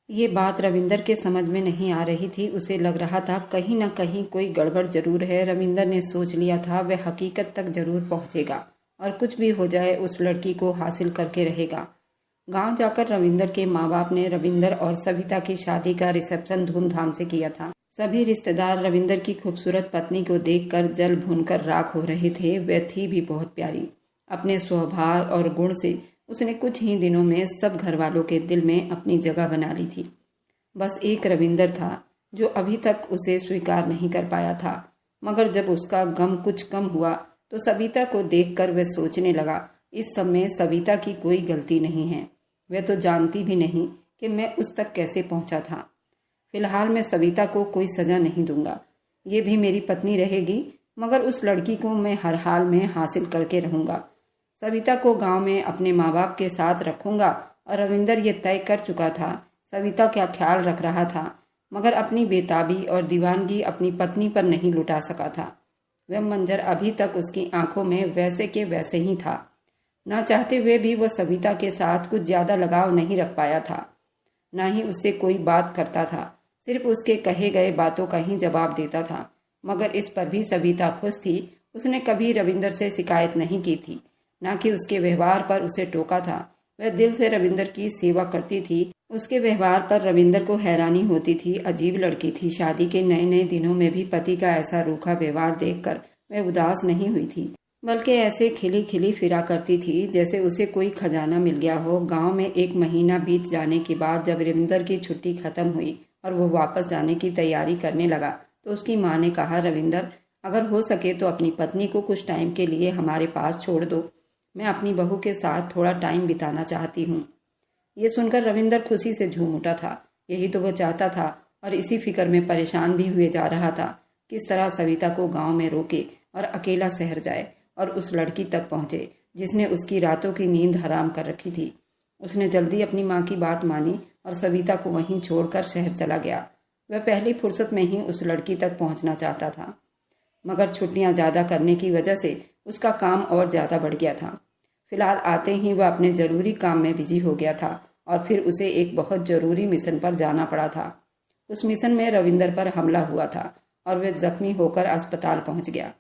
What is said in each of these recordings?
ये बात रविंदर के समझ में नहीं आ रही थी। उसे लग रहा था कहीं न कहीं कोई गड़बड़ जरूर है। रविंदर ने सोच लिया था वह हकीकत तक जरूर पहुंचेगा और कुछ भी हो जाए उस लड़की को हासिल करके रहेगा। गांव जाकर रविंदर के माँ बाप ने रविंदर और सविता की शादी का रिसेप्शन धूमधाम से किया था। सभी रिश्तेदार रविंदर की खूबसूरत पत्नी को देखकर जल भूनकर राख हो रहे थे। वह थी भी बहुत प्यारी। अपने स्वभाव और गुण से उसने कुछ ही दिनों में सब घर वालों के दिल में अपनी जगह बना ली थी। बस एक रविंदर था जो अभी तक उसे स्वीकार नहीं कर पाया था। मगर जब उसका गम कुछ कम हुआ तो सविता को देखकर वह सोचने लगा, इस सब में सविता की कोई गलती नहीं है। वह तो जानती भी नहीं कि मैं उस तक कैसे पहुंचा था। फिलहाल मैं सविता को कोई सजा नहीं दूंगा। ये भी मेरी पत्नी रहेगी, मगर उस लड़की को मैं हर हाल में हासिल करके रहूंगा। सविता को गांव में अपने माँ बाप के साथ रखूंगा। और रविंदर ये तय कर चुका था सविता क्या ख्याल रख रहा था, मगर अपनी बेताबी और दीवानगी अपनी पत्नी पर नहीं लुटा सका था। वह मंजर अभी तक उसकी आंखों में वैसे के वैसे ही था। ना चाहते हुए भी वह सविता के साथ कुछ ज्यादा लगाव नहीं रख पाया था। ना ही उससे कोई बात करता था, सिर्फ उसके कहे गए बातों का ही जवाब देता था। मगर इस पर भी सविता खुश थी। उसने कभी रविंदर से शिकायत नहीं की थी, ना कि उसके व्यवहार पर उसे टोका था। वह दिल से रविंदर की सेवा करती थी। उसके व्यवहार पर रविंदर को हैरानी होती थी। अजीब लड़की थी। शादी के नए नए दिनों में भी पति का ऐसा रूखा व्यवहार देखकर वह उदास नहीं हुई थी, बल्कि ऐसे खिली खिली फिरा करती थी जैसे उसे कोई खजाना मिल गया हो। गांव में 1 महीना बीत जाने के बाद जब रविंदर की छुट्टी खत्म हुई और वो वापस जाने की तैयारी करने लगा तो उसकी माँ ने कहा, रविंदर, अगर हो सके तो अपनी पत्नी को कुछ टाइम के लिए हमारे पास छोड़ दो। मैं अपनी बहू के साथ थोड़ा टाइम बिताना चाहती हूँ। ये सुनकर रविंदर खुशी से झूम उठा था। यही तो वह चाहता था और इसी फिक्र में परेशान भी हुए जा रहा था। किस तरह सविता को गांव में रोके और अकेला शहर जाए और उस लड़की तक पहुंचे जिसने उसकी रातों की नींद हराम कर रखी थी। उसने जल्दी अपनी माँ की बात मानी और सविता को वहीं छोड़कर शहर चला गया। वह पहली फुर्सत में ही उस लड़की तक पहुंचना चाहता था, मगर छुट्टियां ज्यादा करने की वजह से उसका काम और ज्यादा बढ़ गया था। फिलहाल आते ही वह अपने जरूरी काम में बिजी हो गया था और फिर उसे एक बहुत जरूरी मिशन पर जाना पड़ा था। उस मिशन में रविंदर पर हमला हुआ था और वह जख्मी होकर अस्पताल पहुंच गया।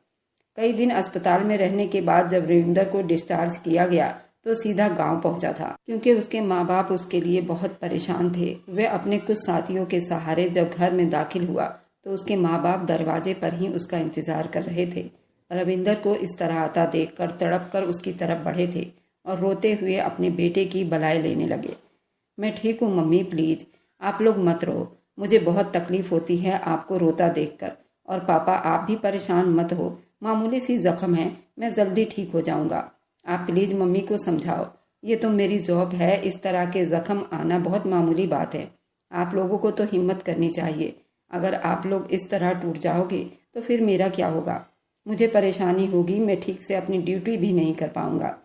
कई दिन अस्पताल में रहने के बाद जब रविंदर को डिस्चार्ज किया गया तो सीधा गांव पहुंचा था, क्योंकि उसके माँ बाप उसके लिए बहुत परेशान थे। वह अपने कुछ साथियों के सहारे जब घर में दाखिल हुआ तो उसके माँ बाप दरवाजे पर ही उसका इंतजार कर रहे थे। रविंदर को इस तरह आता देखकर तड़प कर उसकी तरफ बढ़े थे और रोते हुए अपने बेटे की बलाई लेने लगे। मैं ठीक हूँ मम्मी, प्लीज आप लोग मत रो, मुझे बहुत तकलीफ होती है आपको रोता देखकर। और पापा आप भी परेशान मत हो, मामूली सी जख्म है, मैं जल्दी ठीक हो जाऊंगा। आप प्लीज मम्मी को समझाओ, ये तो मेरी जॉब है, इस तरह के जख्म आना बहुत मामूली बात है। आप लोगों को तो हिम्मत करनी चाहिए। अगर आप लोग इस तरह टूट जाओगे तो फिर मेरा क्या होगा? मुझे परेशानी होगी, मैं ठीक से अपनी ड्यूटी भी नहीं कर पाऊंगा।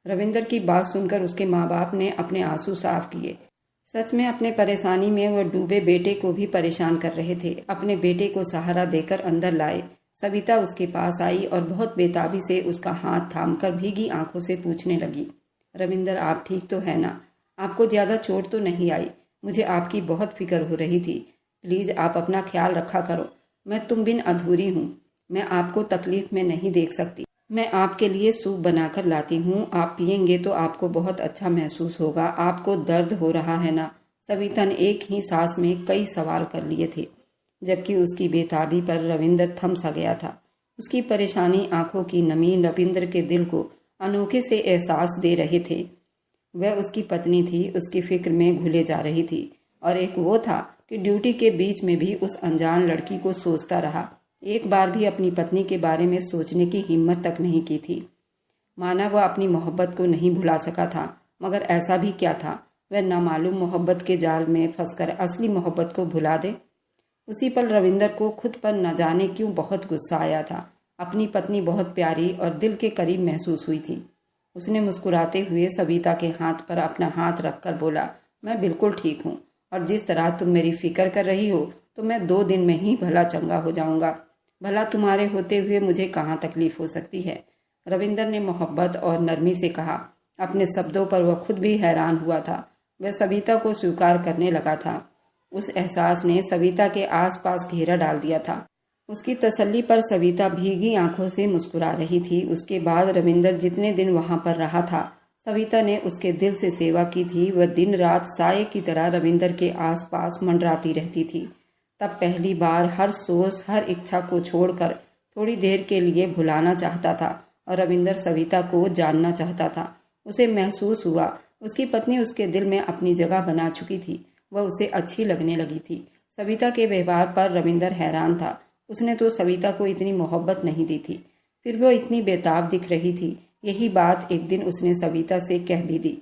रविंदर की बात सुनकर उसके माँ बाप ने अपने आंसू साफ किए। सच में अपने परेशानी में वह डूबे बेटे को भी परेशान कर रहे थे। अपने बेटे को सहारा देकर अंदर लाए। सविता उसके पास आई और बहुत बेताबी से उसका हाथ थामकर भीगी आंखों से पूछने लगी, रविंदर आप ठीक तो है ना? आपको ज्यादा चोट तो नहीं आई? मुझे आपकी बहुत फिक्र हो रही थी। प्लीज आप अपना ख्याल रखा करो। मैं तुम बिन अधूरी हूँ। मैं आपको तकलीफ में नहीं देख सकती। मैं आपके लिए सूप बनाकर लाती हूँ, आप पियेंगे तो आपको बहुत अच्छा महसूस होगा। आपको दर्द हो रहा है ना? सविता ने एक ही सांस में कई सवाल कर लिए थे, जबकि उसकी बेताबी पर रविंदर थम सा गया था। उसकी परेशानी, आंखों की नमी रविंदर के दिल को अनोखे से एहसास दे रहे थे। वह उसकी पत्नी थी, उसकी फिक्र में घुले जा रही थी। और एक वो था कि ड्यूटी के बीच में भी उस अनजान लड़की को सोचता रहा। एक बार भी अपनी पत्नी के बारे में सोचने की हिम्मत तक नहीं की थी। माना वह अपनी मोहब्बत को नहीं भुला सका था, मगर ऐसा भी क्या था वह नामालूम मोहब्बत के जाल में फंसकर असली मोहब्बत को भुला दे। उसी पल रविंदर को खुद पर न जाने क्यों बहुत गुस्सा आया था। अपनी पत्नी बहुत प्यारी और दिल के करीब महसूस हुई थी। उसने मुस्कुराते हुए सविता के हाथ पर अपना हाथ रखकर बोला, मैं बिल्कुल ठीक हूँ, और जिस तरह तुम मेरी फिक्र कर रही हो तो मैं 2 दिन में ही भला चंगा हो जाऊंगा। भला तुम्हारे होते हुए मुझे कहाँ तकलीफ हो सकती है? रविंदर ने मोहब्बत और नरमी से कहा। अपने शब्दों पर वह खुद भी हैरान हुआ था, वह सविता को स्वीकार करने लगा था। उस एहसास ने सविता के आसपास घेरा डाल दिया था। उसकी तसल्ली पर सविता भीगी आंखों से मुस्कुरा रही थी। उसके बाद रविंदर जितने दिन वहां पर रहा था, सविता ने उसके दिल से सेवा की थी। वह दिन रात साये की तरह रविंदर के आसपास मंडराती रहती थी। तब पहली बार हर सोच, हर इच्छा को छोड़कर थोड़ी देर के लिए भुलाना चाहता था और रविंदर सविता को जानना चाहता था। उसे महसूस हुआ उसकी पत्नी उसके दिल में अपनी जगह बना चुकी थी। वह उसे अच्छी लगने लगी थी। सविता के व्यवहार पर रविंदर हैरान था। उसने तो सविता को इतनी मोहब्बत नहीं दी थी, फिर वो इतनी बेताब दिख रही थी। यही बात एक दिन उसने सविता से कह भी दी।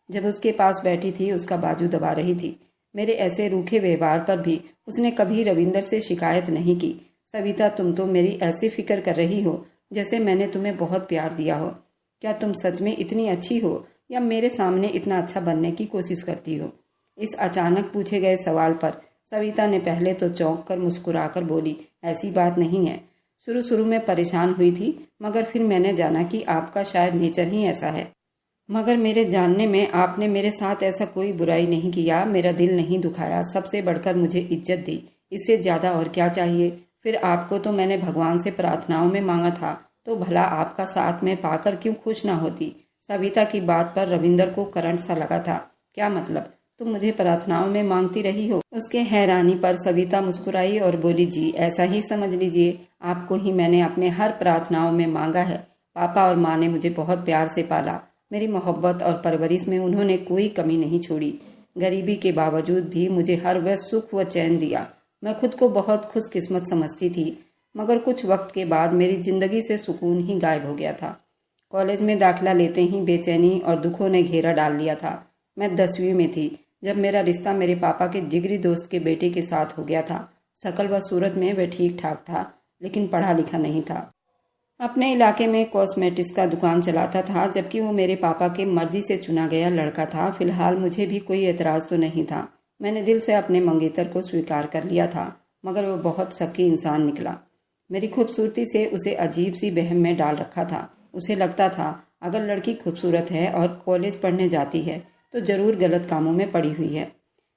जब उसके पास बैठी थी, उसका बाजू दबा रही थी। मेरे ऐसे रूखे व्यवहार पर भी उसने कभी रविंदर से शिकायत नहीं की। सविता, तुम तो मेरी ऐसी फिक्र कर रही हो जैसे मैंने तुम्हें बहुत प्यार दिया हो। क्या तुम सच में इतनी अच्छी हो या मेरे सामने इतना अच्छा बनने की कोशिश करती हो? इस अचानक पूछे गए सवाल पर सविता ने पहले तो चौंक कर मुस्कुराकर बोली, ऐसी बात नहीं है। शुरू शुरू में परेशान हुई थी, मगर फिर मैंने जाना कि आपका शायद नेचर ही ऐसा है। मगर मेरे जानने में आपने मेरे साथ ऐसा कोई बुराई नहीं किया, मेरा दिल नहीं दुखाया, सबसे बढ़कर मुझे इज्जत दी। इससे ज्यादा और क्या चाहिए? फिर आपको तो मैंने भगवान से प्रार्थनाओं में मांगा था, तो भला आपका साथ में पाकर क्यों खुश ना होती? सविता की बात पर रविंदर को करंट सा लगा था। क्या मतलब? तुम मुझे प्रार्थनाओं में मांगती रही हो? उसके हैरानी पर सविता मुस्कुराई और बोली, जी ऐसा ही समझ लीजिए, आपको ही मैंने अपने हर प्रार्थनाओं में मांगा है। पापा और माँ ने मुझे बहुत प्यार से पाला। मेरी मोहब्बत और परवरिश में उन्होंने कोई कमी नहीं छोड़ी। गरीबी के बावजूद भी मुझे हर वह सुख व चैन दिया। मैं खुद को बहुत खुशकिस्मत समझती थी, मगर कुछ वक्त के बाद मेरी जिंदगी से सुकून ही गायब हो गया था। कॉलेज में दाखिला लेते ही बेचैनी और दुखों ने घेरा डाल लिया था। मैं 10वीं में थी जब मेरा रिश्ता मेरे पापा के जिगरी दोस्त के बेटे के साथ हो गया था। शकल व सूरत में वह ठीक ठाक था, लेकिन पढ़ा लिखा नहीं था। अपने इलाके में कॉस्मेटिक्स का दुकान चलाता था, जबकि वो मेरे पापा के मर्जी से चुना गया लड़का था। फिलहाल मुझे भी कोई एतराज तो नहीं था। मैंने दिल से अपने मंगेतर को स्वीकार कर लिया था, मगर वो बहुत शक्की इंसान निकला। मेरी खूबसूरती से उसे अजीब सी वहम में डाल रखा था। उसे लगता था अगर लड़की खूबसूरत है और कॉलेज पढ़ने जाती है तो जरूर गलत कामों में पड़ी हुई है।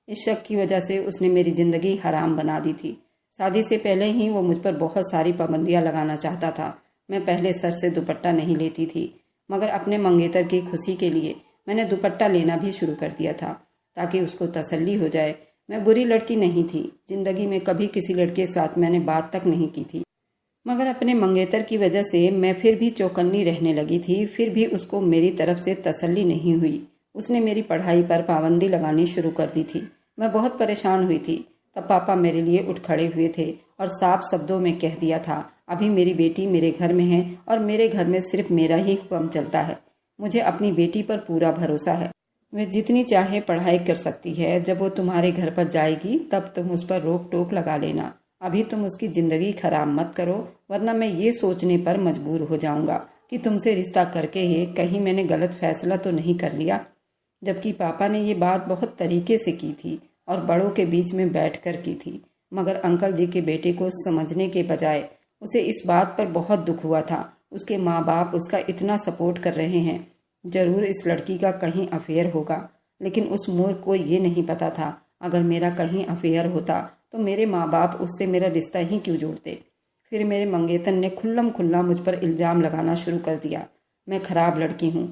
इस शक की वजह से उसने मेरी जिंदगी हराम बना दी थी। शादी से पहले ही वो मुझ पर बहुत सारी पाबंदियां लगाना चाहता था। मैं पहले सर से दुपट्टा नहीं लेती थी, मगर अपने मंगेतर की खुशी के लिए मैंने दुपट्टा लेना भी शुरू कर दिया था, ताकि उसको तसल्ली हो जाए। मैं बुरी लड़की नहीं थी। जिंदगी में कभी किसी लड़के के साथ मैंने बात तक नहीं की थी, मगर अपने मंगेतर की वजह से मैं फिर भी चौकन्नी रहने लगी थी। फिर भी उसको मेरी तरफ से तसल्ली नहीं हुई। उसने मेरी पढ़ाई पर पाबंदी लगानी शुरू कर दी थी। मैं बहुत परेशान हुई थी। तब पापा मेरे लिए उठ खड़े हुए थे और साफ शब्दों में कह दिया था, अभी मेरी बेटी मेरे घर में है और मेरे घर में सिर्फ मेरा ही हुक्म चलता है। मुझे अपनी बेटी पर पूरा भरोसा है। वह जितनी चाहे पढ़ाई कर सकती है। जब वो तुम्हारे घर पर जाएगी तब तुम उस पर रोक टोक लगा लेना। अभी तुम उसकी जिंदगी खराब मत करो, वरना मैं ये सोचने पर मजबूर हो जाऊंगा कि तुमसे रिश्ता करके ही कहीं मैंने गलत फैसला तो नहीं कर लिया। जबकि पापा ने ये बात बहुत तरीके से की थी और बड़ों के बीच में बैठकर की थी, मगर अंकल जी के बेटे को समझने के बजाय उसे इस बात पर बहुत दुख हुआ था। उसके माँ बाप उसका इतना सपोर्ट कर रहे हैं। जरूर इस लड़की का कहीं अफेयर होगा, लेकिन उस मूर्ख को ये नहीं पता था अगर मेरा कहीं अफेयर होता तो मेरे माँ बाप उससे मेरा रिश्ता ही क्यों जोड़ते। फिर मेरे मंगेतर ने खुल्लम खुल्ला मुझ पर इल्जाम लगाना शुरू कर दिया। मैं खराब लड़की हूँ,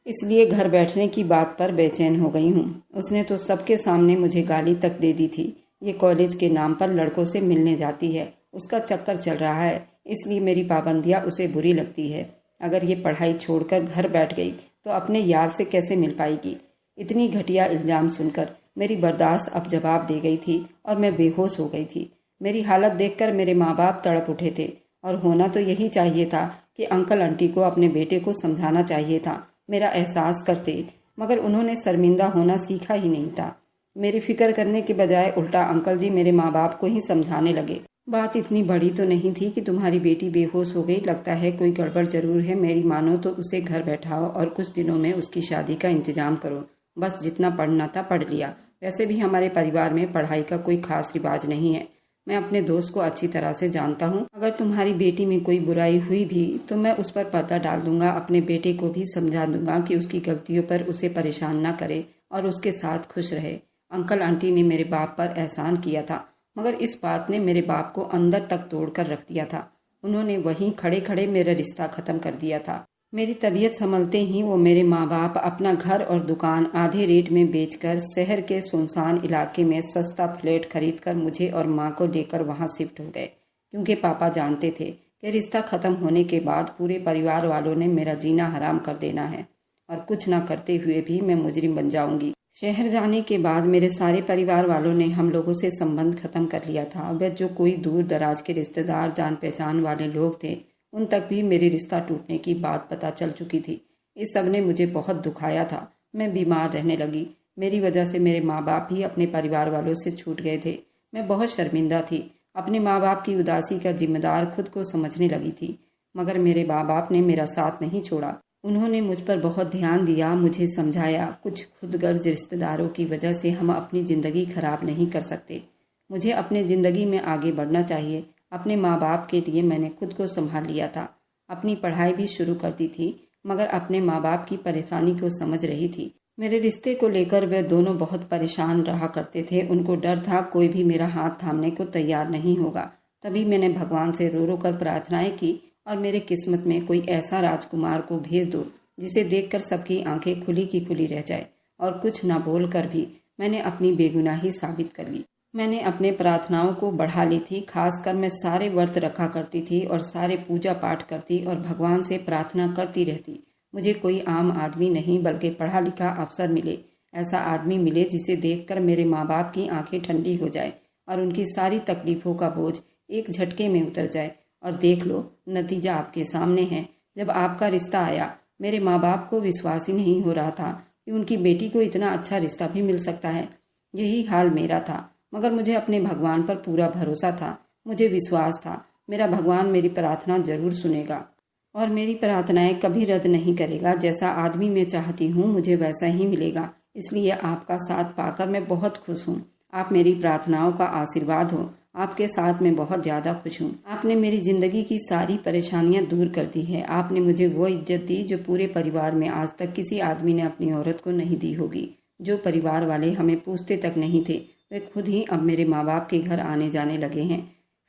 इसलिए घर बैठने की बात पर बेचैन हो गई हूँ। उसने तो सबके सामने मुझे गाली तक दे दी थी। ये कॉलेज के नाम पर लड़कों से मिलने जाती है, उसका चक्कर चल रहा है, इसलिए मेरी पाबंदियाँ उसे बुरी लगती है। अगर ये पढ़ाई छोड़कर घर बैठ गई तो अपने यार से कैसे मिल पाएगी। इतनी घटिया इल्जाम सुनकर मेरी बर्दाश्त अब जवाब दे गई थी और मैं बेहोश हो गई थी। मेरी हालत देखकर मेरे माँ बाप तड़प उठे थे और होना तो यही चाहिए था कि अंकल आंटी को अपने बेटे को समझाना चाहिए था, मेरा एहसास करते, मगर उन्होंने शर्मिंदा होना सीखा ही नहीं था। मेरी फिक्र करने के बजाय उल्टा अंकल जी मेरे माँ बाप को ही समझाने लगे। बात इतनी बड़ी तो नहीं थी कि तुम्हारी बेटी बेहोश हो गई, लगता है कोई गड़बड़ जरूर है। मेरी मानो तो उसे घर बैठाओ और कुछ दिनों में उसकी शादी का इंतजाम करो। बस जितना पढ़ना था पढ़ लिया। वैसे भी हमारे परिवार में पढ़ाई का कोई खास रिवाज नहीं है। मैं अपने दोस्त को अच्छी तरह से जानता हूँ। अगर तुम्हारी बेटी में कोई बुराई हुई भी तो मैं उस पर पर्दा डाल दूंगा। अपने बेटे को भी समझा दूंगा कि उसकी गलतियों पर उसे परेशान न करे और उसके साथ खुश रहे। अंकल आंटी ने मेरे बाप पर एहसान किया था, मगर इस बात ने मेरे बाप को अंदर तक तोड़कर रख दिया था। उन्होंने वहीं खड़े खड़े मेरा रिश्ता खत्म कर दिया था। मेरी तबीयत संभलते ही वो मेरे माँ बाप अपना घर और दुकान आधे रेट में बेचकर शहर के सुनसान इलाके में सस्ता फ्लैट खरीदकर मुझे और माँ को लेकर वहाँ शिफ्ट हो गए, क्योंकि पापा जानते थे कि रिश्ता खत्म होने के बाद पूरे परिवार वालों ने मेरा जीना हराम कर देना है और कुछ न करते हुए भी मैं मुजरिम बन जाऊंगी। शहर जाने के बाद मेरे सारे परिवार वालों ने हम लोगों से संबंध खत्म कर लिया था। वह जो कोई दूर दराज के रिश्तेदार जान पहचान वाले लोग थे, उन तक भी मेरे रिश्ता टूटने की बात पता चल चुकी थी। इस सब ने मुझे बहुत दुखाया था। मैं बीमार रहने लगी। मेरी वजह से मेरे माँ बाप भी अपने परिवार वालों से छूट गए थे। मैं बहुत शर्मिंदा थी। अपने माँ बाप की उदासी का जिम्मेदार खुद को समझने लगी थी, मगर मेरे माँ बाप ने मेरा साथ नहीं छोड़ा। उन्होंने मुझ पर बहुत ध्यान दिया, मुझे समझाया कुछ खुदगर्ज रिश्तेदारों की वजह से हम अपनी ज़िंदगी खराब नहीं कर सकते। मुझे अपने ज़िंदगी में आगे बढ़ना चाहिए। अपने माँ बाप के लिए मैंने खुद को संभाल लिया था। अपनी पढ़ाई भी शुरू कर दी थी, मगर अपने माँ बाप की परेशानी को समझ रही थी। मेरे रिश्ते को लेकर वे दोनों बहुत परेशान रहा करते थे। उनको डर था कोई भी मेरा हाथ थामने को तैयार नहीं होगा। तभी मैंने भगवान से रो रो कर प्रार्थनाएं की और मेरे किस्मत में कोई ऐसा राजकुमार को भेज दो जिसे देखकर सबकी आंखें खुली की खुली रह जाए। और कुछ न बोल कर भी मैंने अपनी बेगुनाही साबित कर ली। मैंने अपने प्रार्थनाओं को बढ़ा ली थी। खासकर मैं सारे व्रत रखा करती थी और सारे पूजा पाठ करती और भगवान से प्रार्थना करती रहती। मुझे कोई आम आदमी नहीं बल्कि पढ़ा लिखा अफसर मिले, ऐसा आदमी मिले जिसे देखकर मेरे माँ बाप की आंखें ठंडी हो जाए और उनकी सारी तकलीफों का बोझ एक झटके में उतर जाए। और देख लो, नतीजा आपके सामने है। जब आपका रिश्ता आया, मेरे माँ बाप को विश्वास ही नहीं हो रहा था कि उनकी बेटी को इतना अच्छा रिश्ता भी मिल सकता है। यही हाल मेरा था, मगर मुझे अपने भगवान पर पूरा भरोसा था। मुझे विश्वास था मेरा भगवान मेरी प्रार्थना जरूर सुनेगा और मेरी प्रार्थनाएं कभी रद्द नहीं करेगा। जैसा आदमी मैं चाहती हूँ मुझे वैसा ही मिलेगा। इसलिए आपका साथ पाकर मैं बहुत खुश हूँ। आप मेरी प्रार्थनाओं का आशीर्वाद हो। आपके साथ मैं बहुत ज़्यादा खुश हूँ। आपने मेरी ज़िंदगी की सारी परेशानियाँ दूर कर दी है। आपने मुझे वो इज्जत दी जो पूरे परिवार में आज तक किसी आदमी ने अपनी औरत को नहीं दी होगी। जो परिवार वाले हमें पूछते तक नहीं थे, वे खुद ही अब मेरे माँ बाप के घर आने जाने लगे हैं।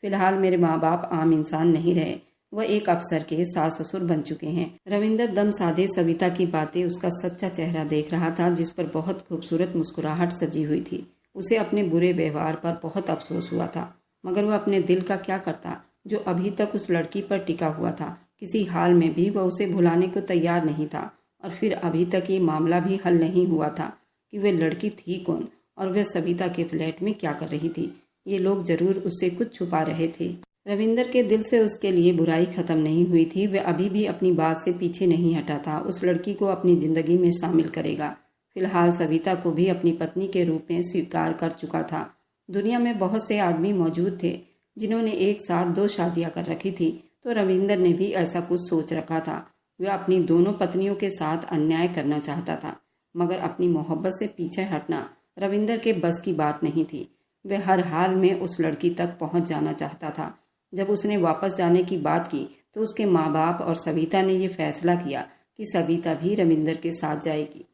फिलहाल मेरे माँ बाप आम इंसान नहीं रहे, वह एक अफसर के सास ससुर बन चुके हैं। रविंदर दम साधे सविता की बातें उसका सच्चा चेहरा देख रहा था, जिस पर बहुत खूबसूरत मुस्कुराहट सजी हुई थी। उसे अपने बुरे व्यवहार पर बहुत अफसोस हुआ था, मगर वह अपने दिल का क्या करता जो अभी तक उस लड़की पर टिका हुआ था। किसी हाल में भी वह उसे भुलाने को तैयार नहीं था। और फिर अभी तक ये मामला भी हल नहीं हुआ था कि वह लड़की थी कौन और वह सविता के फ्लैट में क्या कर रही थी। ये लोग जरूर उससे कुछ छुपा रहे थे। रविंदर के दिल से उसके लिए बुराई खत्म नहीं हुई थी। वह अभी भी अपनी बात से पीछे नहीं हटा था। उस लड़की को अपनी जिंदगी में शामिल करेगा। फिलहाल सविता को भी अपनी पत्नी के रूप में स्वीकार कर चुका था। दुनिया में बहुत से आदमी मौजूद थे जिन्होंने एक साथ 2 शादियां कर रखी थी, तो रविंदर ने भी ऐसा कुछ सोच रखा था। वह अपनी दोनों पत्नियों के साथ अन्याय करना चाहता था, मगर अपनी मोहब्बत से पीछे हटना रविंदर के बस की बात नहीं थी। वह हर हाल में उस लड़की तक पहुंच जाना चाहता था। जब उसने वापस जाने की बात की तो उसके माँ बाप और सविता ने यह फैसला किया कि सविता भी रविंदर के साथ जाएगी।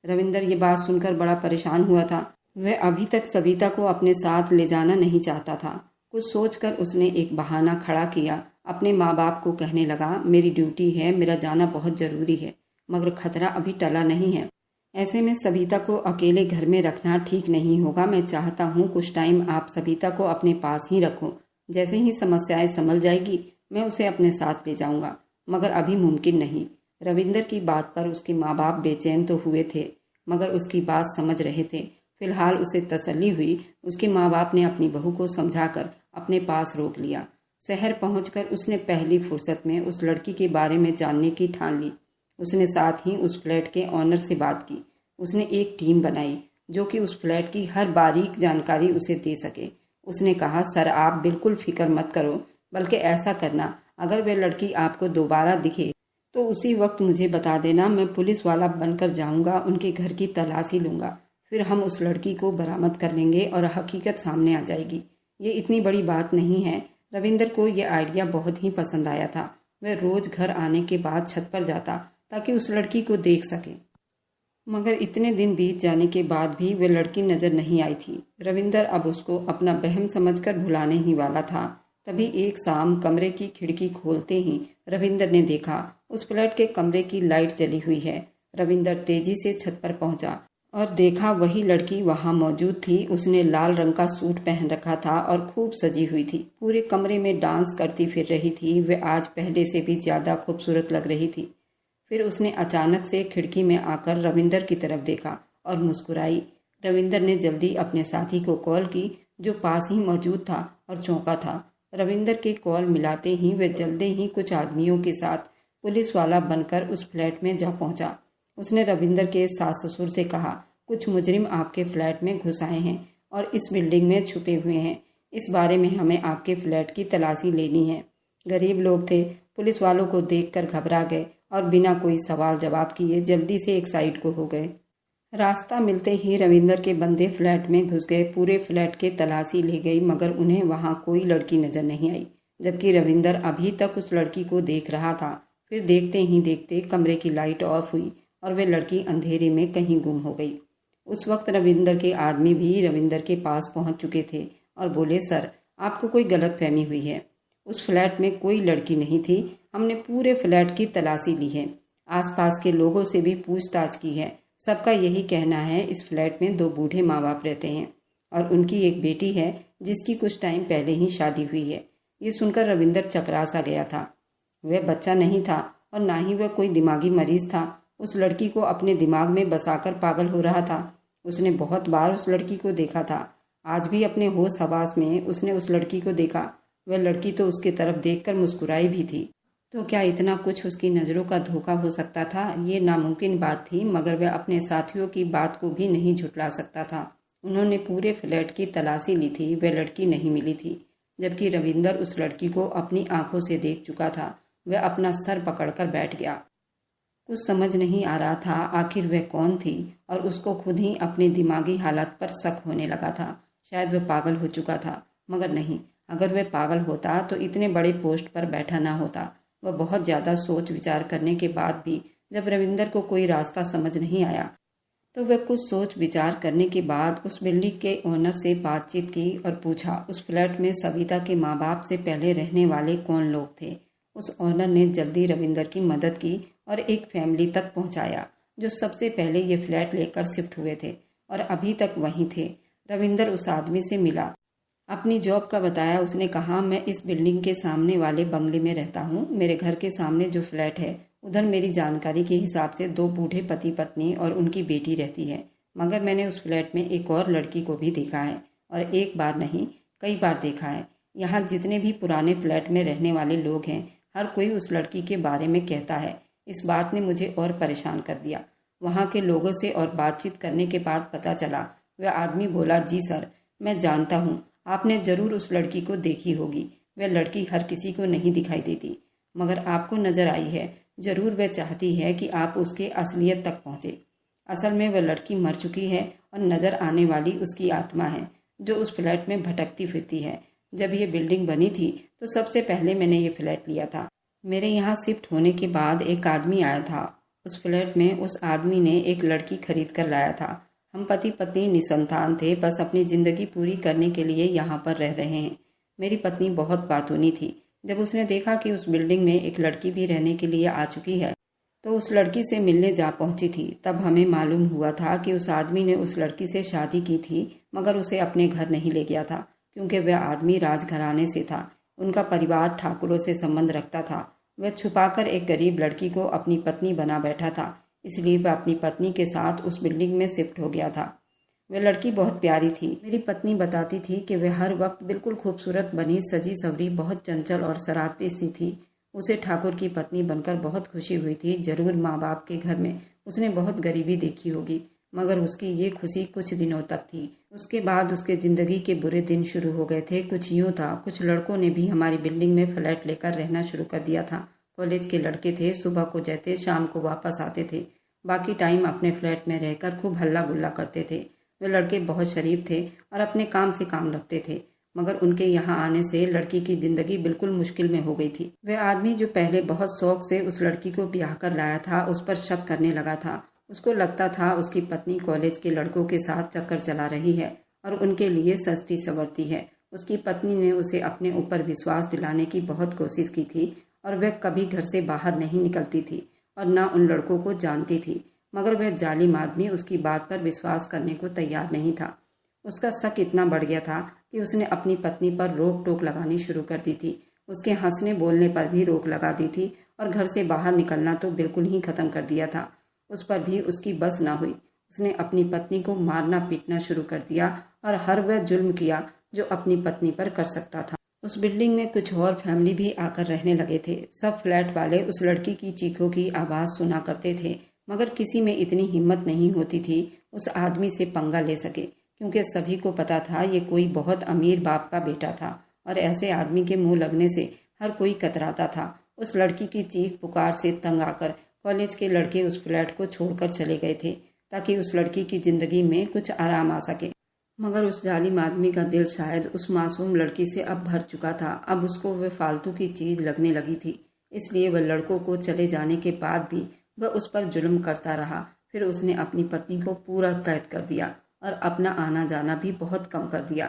रविंदर ये बात सुनकर बड़ा परेशान हुआ था। वह अभी तक सविता को अपने साथ ले जाना नहीं चाहता था। कुछ सोचकर उसने एक बहाना खड़ा किया। अपने माँ बाप को कहने लगा, मेरी ड्यूटी है, मेरा जाना बहुत जरूरी है, मगर खतरा अभी टला नहीं है। ऐसे में सविता को अकेले घर में रखना ठीक नहीं होगा। मैं चाहता हूँ कुछ टाइम आप सविता को अपने पास ही रखो। जैसे ही समस्याएं संभल जाएगी मैं उसे अपने साथ ले जाऊंगा, मगर अभी मुमकिन नहीं। रविंदर की बात पर उसके माँ बाप बेचैन तो हुए थे, मगर उसकी बात समझ रहे थे। फिलहाल उसे तसल्ली हुई। उसके माँ बाप ने अपनी बहू को समझाकर अपने पास रोक लिया। शहर पहुंचकर उसने पहली फुर्सत में उस लड़की के बारे में जानने की ठान ली। उसने साथ ही उस फ्लैट के ऑनर से बात की। उसने एक टीम बनाई जो कि उस फ्लैट की हर बारीक जानकारी उसे दे सके। उसने कहा, सर आप बिल्कुल फिक्र मत करो, बल्कि ऐसा करना, अगर वह लड़की आपको दोबारा दिखे तो उसी वक्त मुझे बता देना। मैं पुलिस वाला बनकर जाऊंगा, उनके घर की तलाशी लूंगा। फिर हम उस लड़की को बरामद कर लेंगे और हकीकत सामने आ जाएगी। ये इतनी बड़ी बात नहीं है। रविंदर को यह आइडिया बहुत ही पसंद आया था। वह रोज घर आने के बाद छत पर जाता ताकि उस लड़की को देख सके, मगर इतने दिन बीत जाने के बाद भी वह लड़की नजर नहीं आई थी। रविंदर अब उसको अपना वहम समझकर भुलाने ही वाला था। तभी एक शाम कमरे की खिड़की खोलते ही रविंदर ने देखा उस फ्लैट के कमरे की लाइट जली हुई है। रविंदर तेजी से छत पर पहुंचा और देखा वही लड़की वहां मौजूद थी। उसने लाल रंग का सूट पहन रखा था और खूब सजी हुई थी। पूरे कमरे में डांस करती फिर रही थी। वह आज पहले से भी ज्यादा खूबसूरत लग रही थी। फिर उसने अचानक से खिड़की में आकर रविंदर की तरफ देखा और मुस्कुराई। रविंदर ने जल्दी अपने साथी को कॉल की जो पास ही मौजूद था और चौंका था। रविंदर के कॉल मिलाते ही वह जल्दी ही कुछ आदमियों के साथ पुलिस वाला बनकर उस फ्लैट में जा पहुंचा। उसने रविंदर के सास ससुर से कहा, कुछ मुजरिम आपके फ्लैट में घुस आए हैं और इस बिल्डिंग में छुपे हुए हैं। इस बारे में हमें आपके फ्लैट की तलाशी लेनी है। गरीब लोग थे, पुलिस वालों को देखकर घबरा गए और बिना कोई सवाल जवाब किए जल्दी से एक साइड को हो गए। रास्ता मिलते ही रविंदर के बंदे फ्लैट में घुस गए। पूरे फ्लैट के तलाशी ले गई मगर उन्हें वहां कोई लड़की नजर नहीं आई, जबकि रविंदर अभी तक उस लड़की को देख रहा था। फिर देखते ही देखते कमरे की लाइट ऑफ हुई और वह लड़की अंधेरे में कहीं गुम हो गई। उस वक्त रविंदर के आदमी भी रविंदर के पास पहुंच चुके थे और बोले, सर आपको कोई गलतफहमी हुई है। उस फ्लैट में कोई लड़की नहीं थी। हमने पूरे फ्लैट की तलाशी ली है, आसपास के लोगों से भी पूछताछ की है। सबका यही कहना है इस फ्लैट में 2 बूढ़े माँ बाप रहते हैं और उनकी एक बेटी है जिसकी कुछ टाइम पहले ही शादी हुई है। ये सुनकर रविंदर चकरा सा गया था। वह बच्चा नहीं था और ना ही वह कोई दिमागी मरीज था। उस लड़की को अपने दिमाग में बसाकर पागल हो रहा था। उसने बहुत बार उस लड़की को देखा था। आज भी अपने होश हवास में उसने उस लड़की को देखा। वह लड़की तो उसकी तरफ देखकर मुस्कुराई भी थी। तो क्या इतना कुछ उसकी नज़रों का धोखा हो सकता था? ये नामुमकिन बात थी, मगर वह अपने साथियों की बात को भी नहीं झुठला सकता था। उन्होंने पूरे फ्लैट की तलाशी ली थी, वह लड़की नहीं मिली थी, जबकि रविंदर उस लड़की को अपनी आंखों से देख चुका था। वह अपना सर पकड़कर बैठ गया। कुछ समझ नहीं आ रहा था आखिर वह कौन थी और उसको खुद ही अपने दिमागी हालात पर शक होने लगा था। शायद वह पागल हो चुका था, मगर नहीं, अगर वह पागल होता तो इतने बड़े पोस्ट पर बैठा ना होता। वह बहुत ज़्यादा सोच विचार करने के बाद भी जब रविंदर को कोई रास्ता समझ नहीं आया तो वह कुछ सोच विचार करने के बाद उस बिल्डिंग के ओनर से बातचीत की और पूछा उस फ्लैट में सविता के माँ बाप से पहले रहने वाले कौन लोग थे। उस ओनर ने जल्दी रविंदर की मदद की और एक फैमिली तक पहुंचाया जो सबसे पहले ये फ्लैट लेकर शिफ्ट हुए थे और अभी तक वहीं थे। रविंदर उस आदमी से मिला, अपनी जॉब का बताया। उसने कहा, मैं इस बिल्डिंग के सामने वाले बंगले में रहता हूँ। मेरे घर के सामने जो फ्लैट है उधर मेरी जानकारी के हिसाब से 2 बूढ़े पति पत्नी और उनकी बेटी रहती है, मगर मैंने उस फ्लैट में एक और लड़की को भी देखा है और एक बार नहीं कई बार देखा है। यहाँ जितने भी पुराने फ्लैट में रहने वाले लोग हैं हर कोई उस लड़की के बारे में कहता है। इस बात ने मुझे और परेशान कर दिया। वहाँ के लोगों से और बातचीत करने के बाद पता चला। वह आदमी बोला, जी सर, मैं जानता हूँ, आपने जरूर उस लड़की को देखी होगी। वह लड़की हर किसी को नहीं दिखाई देती, मगर आपको नजर आई है। जरूर वह चाहती है कि आप उसके असलियत तक पहुँचे। असल में वह लड़की मर चुकी है और नजर आने वाली उसकी आत्मा है जो उस फ्लैट में भटकती फिरती है। जब ये बिल्डिंग बनी थी तो सबसे पहले मैंने ये फ्लैट लिया था। मेरे यहाँ शिफ्ट होने के बाद एक आदमी आया था उस फ्लैट में। उस आदमी ने एक लड़की खरीद कर लाया था। हम पति पत्नी निसंतान थे, बस अपनी जिंदगी पूरी करने के लिए यहाँ पर रह रहे हैं। मेरी पत्नी बहुत बातूनी थी। जब उसने देखा कि उस बिल्डिंग में एक लड़की भी रहने के लिए आ चुकी है तो उस लड़की से मिलने जा पहुंची थी। तब हमें मालूम हुआ था कि उस आदमी ने उस लड़की से शादी की थी, मगर उसे अपने घर नहीं ले गया था क्योंकि वह आदमी राजघराने से था। उनका परिवार ठाकुरों से संबंध रखता था। वह छुपाकर एक गरीब लड़की को अपनी पत्नी बना बैठा था, इसलिए वह अपनी पत्नी के साथ उस बिल्डिंग में शिफ्ट हो गया था। वह लड़की बहुत प्यारी थी। मेरी पत्नी बताती थी कि वह हर वक्त बिल्कुल खूबसूरत बनी सजी सवरी, बहुत चंचल और शरारती सी थी। उसे ठाकुर की पत्नी बनकर बहुत खुशी हुई थी। जरूर माँ बाप के घर में उसने बहुत गरीबी देखी होगी, मगर उसकी ये खुशी कुछ दिनों तक थी। उसके बाद उसके जिंदगी के बुरे दिन शुरू हो गए थे। कुछ यूँ था, कुछ लड़कों ने भी हमारी बिल्डिंग में फ्लैट लेकर रहना शुरू कर दिया था। कॉलेज के लड़के थे, सुबह को जाते शाम को वापस आते थे। बाकी टाइम अपने फ्लैट में रहकर खूब हल्ला गुल्ला करते थे। वे लड़के बहुत शरीफ थे और अपने काम से काम रखते थे, मगर उनके यहाँ आने से लड़की की जिंदगी बिल्कुल मुश्किल में हो गई थी। वह आदमी जो पहले बहुत शौक से उस लड़की को ब्याह कर लाया था उस पर शक करने लगा था उसको लगता था उसकी पत्नी कॉलेज के लड़कों के साथ चक्कर चला रही है और उनके लिए सस्ती संवरती है। उसकी पत्नी ने उसे अपने ऊपर विश्वास दिलाने की बहुत कोशिश की थी और वह कभी घर से बाहर नहीं निकलती थी और न उन लड़कों को जानती थी, मगर वह जालिम आदमी उसकी बात पर विश्वास करने को तैयार नहीं था। उसका शक इतना बढ़ गया था कि उसने अपनी पत्नी पर रोक टोक लगानी शुरू कर दी थी। उसके हंसने बोलने पर भी रोक लगा दी थी और घर से बाहर निकलना तो बिल्कुल ही खत्म कर दिया था। उस पर भी उसकी बस ना हुई। उसने अपनी पत्नी को मारना पीटना शुरू कर दिया और हर वह जुल्म किया जो अपनी पत्नी पर कर सकता था। उस बिल्डिंग में कुछ और फैमिली भी आकर रहने लगे थे। सब फ्लैट वाले उस लड़की की चीखों की आवाज सुना करते थे, मगर किसी में इतनी हिम्मत नहीं होती थी उस आदमी से पंगा ले सके, क्योंकि सभी को पता था ये कोई बहुत अमीर बाप का बेटा था और ऐसे आदमी के मुंह लगने से हर कोई कतराता था। उस लड़की की चीख पुकार से तंग आकर कॉलेज के लड़के उस फ्लैट को छोड़कर चले गए थे ताकि उस लड़की की जिंदगी में कुछ आराम आ सके। मगर उस जालिम आदमी का दिल शायद उस मासूम लड़की से अब भर चुका था। अब उसको वह फालतू की चीज लगने लगी थी, इसलिए वह लड़कों को चले जाने के बाद भी वह उस पर जुल्म करता रहा। फिर उसने अपनी पत्नी को पूरा कैद कर दिया और अपना आना जाना भी बहुत कम कर दिया।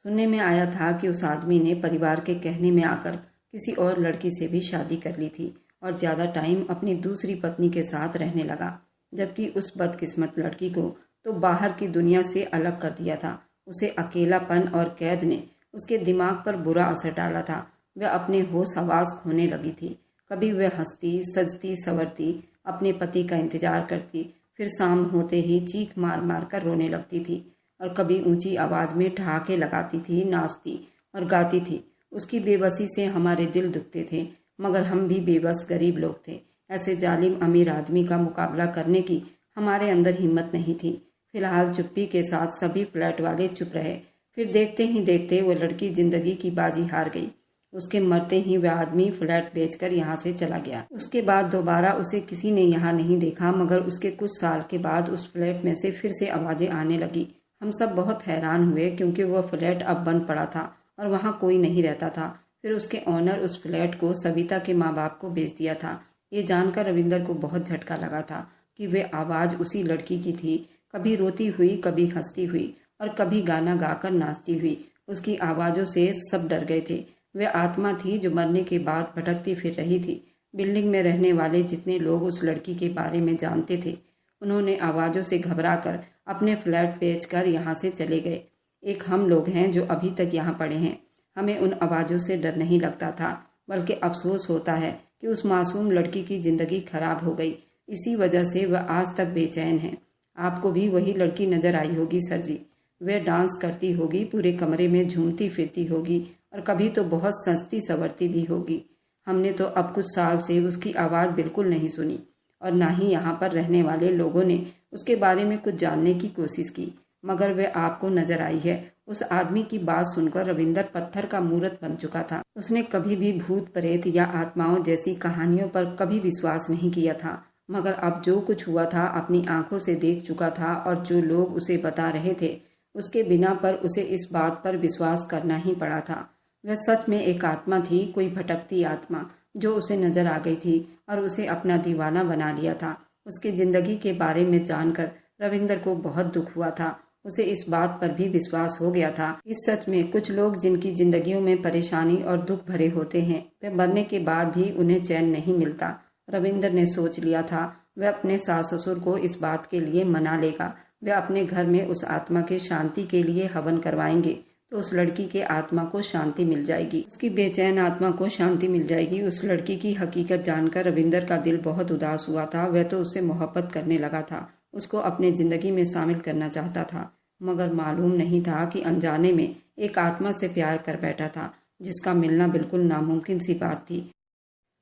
सुनने में आया था कि उस आदमी ने परिवार के कहने में आकर किसी और लड़की से भी शादी कर ली थी और ज्यादा टाइम अपनी दूसरी पत्नी के साथ रहने लगा, जबकि उस बदकिस्मत लड़की को तो बाहर की दुनिया से अलग कर दिया था। उसे अकेलापन और कैद ने उसके दिमाग पर बुरा असर डाला था। वह अपने होश हवास खोने लगी थी। कभी वह हंसती सजती संवरती अपने पति का इंतजार करती, फिर शाम होते ही चीख मार मार कर रोने लगती थी और कभी ऊंची आवाज में ठहाके लगाती थी, नाचती और गाती थी। उसकी बेबसी से हमारे दिल दुखते थे, मगर हम भी बेबस गरीब लोग थे। ऐसे जालिम अमीर आदमी का मुकाबला करने की हमारे अंदर हिम्मत नहीं थी। फिलहाल चुप्पी के साथ सभी फ्लैट वाले चुप रहे। फिर देखते ही देखते वो लड़की जिंदगी की बाजी हार गई। उसके मरते ही वह आदमी फ्लैट बेचकर यहाँ से चला गया। उसके बाद दोबारा उसे किसी ने यहाँ नहीं देखा, मगर उसके कुछ साल के बाद उस फ्लैट में से फिर से आवाजें आने लगी। हम सब बहुत हैरान हुए, क्योंकि वह फ्लैट अब बंद पड़ा था और वहाँ कोई नहीं रहता था। फिर उसके ऑनर उस फ्लैट को सविता के माँ बाप को बेच दिया था। ये जानकर रविंदर को बहुत झटका लगा था कि वे आवाज उसी लड़की की थी, कभी रोती हुई, कभी हंसती हुई और कभी गाना गाकर नाचती हुई। उसकी आवाजों से सब डर गए थे। वह आत्मा थी जो मरने के बाद भटकती फिर रही थी। बिल्डिंग में रहने वाले जितने लोग उस लड़की के बारे में जानते थे, उन्होंने आवाजों से घबराकर अपने फ्लैट बेचकर यहाँ से चले गए। एक हम लोग हैं जो अभी तक यहाँ पड़े हैं। हमें उन आवाजों से डर नहीं लगता था, बल्कि अफसोस होता है कि उस मासूम लड़की की जिंदगी खराब हो गई। इसी वजह से वह आज तक बेचैन है। आपको भी वही लड़की नजर आई होगी सर जी। वह डांस करती होगी, पूरे कमरे में झूमती फिरती होगी और कभी तो बहुत सस्ती संवरती भी होगी। हमने तो अब कुछ साल से उसकी आवाज़ बिल्कुल नहीं सुनी और ना ही यहाँ पर रहने वाले लोगों ने उसके बारे में कुछ जानने की कोशिश की, मगर वह आपको नजर आई है। उस आदमी की बात सुनकर रविंदर पत्थर का मूर्त बन चुका था। उसने कभी भी भूत प्रेत या आत्माओं जैसी कहानियों पर कभी विश्वास नहीं किया था, मगर अब जो कुछ हुआ था अपनी आंखों से देख चुका था और जो लोग उसे बता रहे थे, उसके बिना पर उसे इस बात पर विश्वास करना ही पड़ा था। वह सच में एक आत्मा थी, कोई भटकती आत्मा जो उसे नजर आ गई थी और उसे अपना दीवाना बना लिया था। उसकी जिंदगी के बारे में जानकर रविंदर को बहुत दुख हुआ था। उसे इस बात पर भी विश्वास हो गया था इस सच में कुछ लोग जिनकी जिंदगियों में परेशानी और दुख भरे होते हैं, वे मरने के बाद भी उन्हें चैन नहीं मिलता। रविंदर ने सोच लिया था वह अपने सास ससुर को इस बात के लिए मना लेगा। वे अपने घर में उस आत्मा के शांति के लिए हवन करवाएंगे तो उस लड़की के आत्मा को शांति मिल जाएगी, उसकी बेचैन आत्मा को शांति मिल जाएगी। उस लड़की की हकीकत जानकर रविंदर का दिल बहुत उदास हुआ था। वह तो उससे मोहब्बत करने लगा था, उसको अपने जिंदगी में शामिल करना चाहता था, मगर मालूम नहीं था कि अनजाने में एक आत्मा से प्यार कर बैठा था जिसका मिलना बिल्कुल नामुमकिन सी बात थी।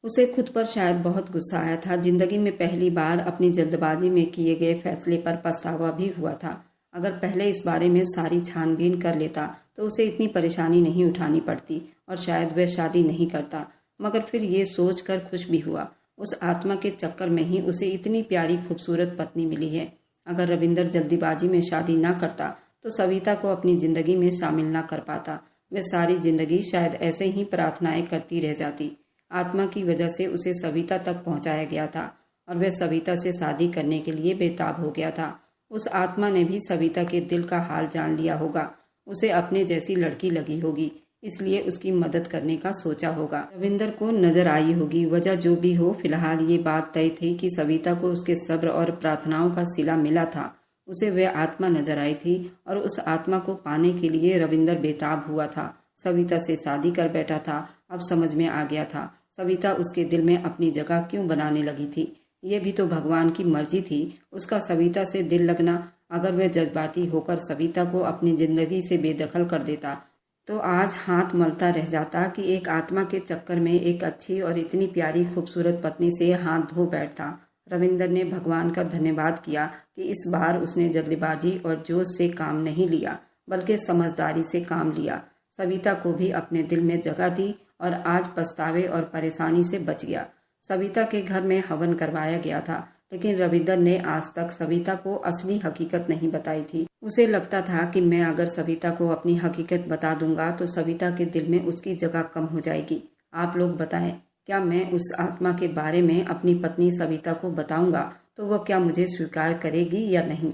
उसे खुद पर शायद बहुत गुस्सा आया था। जिंदगी में पहली बार अपनी जल्दबाजी में किए गए फैसले पर पछतावा भी हुआ था। अगर पहले इस बारे में सारी छानबीन कर लेता तो उसे इतनी परेशानी नहीं उठानी पड़ती और शायद वह शादी नहीं करता। मगर फिर ये सोच कर खुश भी हुआ, उस आत्मा के चक्कर में ही उसे इतनी प्यारी खूबसूरत पत्नी मिली है। अगर रविंदर जल्दीबाजी में शादी ना करता तो सविता को अपनी जिंदगी में शामिल ना कर पाता। वह सारी जिंदगी शायद ऐसे ही प्रार्थनाएं करती रह जाती। आत्मा की वजह से उसे सविता तक पहुंचाया गया था और वह सविता से शादी करने के लिए बेताब हो गया था। उस आत्मा ने भी सविता के दिल का हाल जान लिया होगा। उसे अपने जैसी लड़की लगी होगी, इसलिए उसकी मदद करने का सोचा होगा। रविंदर को नजर आई होगी। वजह जो भी हो, फिलहाल ये बात तय थी कि सविता को उसके सब्र और प्रार्थनाओं का सिला मिला था। उसे वह आत्मा नजर आई थी और उस आत्मा को पाने के लिए रविंदर बेताब हुआ था। सविता से शादी कर बैठा था। अब समझ में आ गया था सविता उसके दिल में अपनी जगह क्यों बनाने लगी थी। ये भी तो भगवान की मर्जी थी, उसका सविता से दिल लगना। अगर वह जज्बाती होकर सविता को अपनी जिंदगी से बेदखल कर देता तो आज हाथ मलता रह जाता कि एक आत्मा के चक्कर में एक अच्छी और इतनी प्यारी खूबसूरत पत्नी से हाथ धो बैठता। रविंदर ने भगवान का धन्यवाद किया कि इस बार उसने जल्दबाजी और जोश से काम नहीं लिया, बल्कि समझदारी से काम लिया। सविता को भी अपने दिल में जगह दी और आज पछतावे और परेशानी से बच गया। सविता के घर में हवन करवाया गया था, लेकिन रविंदर ने आज तक सविता को असली हकीकत नहीं बताई थी। उसे लगता था कि मैं अगर सविता को अपनी हकीकत बता दूंगा तो सविता के दिल में उसकी जगह कम हो जाएगी। आप लोग बताएं, क्या मैं उस आत्मा के बारे में अपनी पत्नी सविता को बताऊंगा तो वह क्या मुझे स्वीकार करेगी या नहीं।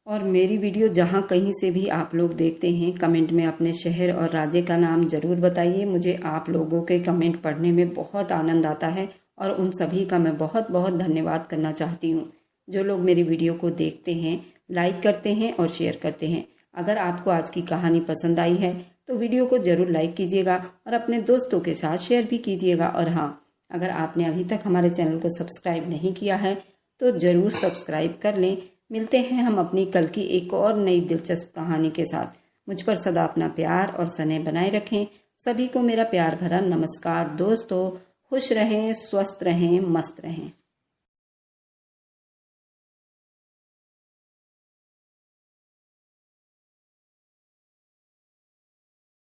और मेरी वीडियो जहां कहीं से भी आप लोग देखते हैं, कमेंट में अपने शहर और राज्य का नाम जरूर बताइए। मुझे आप लोगों के कमेंट पढ़ने में बहुत आनंद आता है और उन सभी का मैं बहुत बहुत धन्यवाद करना चाहती हूँ। जो लोग मेरी वीडियो को देखते हैं, लाइक करते हैं और शेयर करते हैं। अगर आपको आज की कहानी पसंद आई है तो वीडियो को जरूर लाइक कीजिएगा और अपने दोस्तों के साथ शेयर भी कीजिएगा। और हाँ, अगर आपने अभी तक हमारे चैनल को सब्सक्राइब नहीं किया है तो जरूर सब्सक्राइब कर लें। मिलते हैं हम अपनी कल की एक और नई दिलचस्प कहानी के साथ। मुझ पर सदा अपना प्यार और स्नेह बनाए रखें। सभी को मेरा प्यार भरा नमस्कार। दोस्तों, खुश रहें, स्वस्थ रहें, मस्त रहें।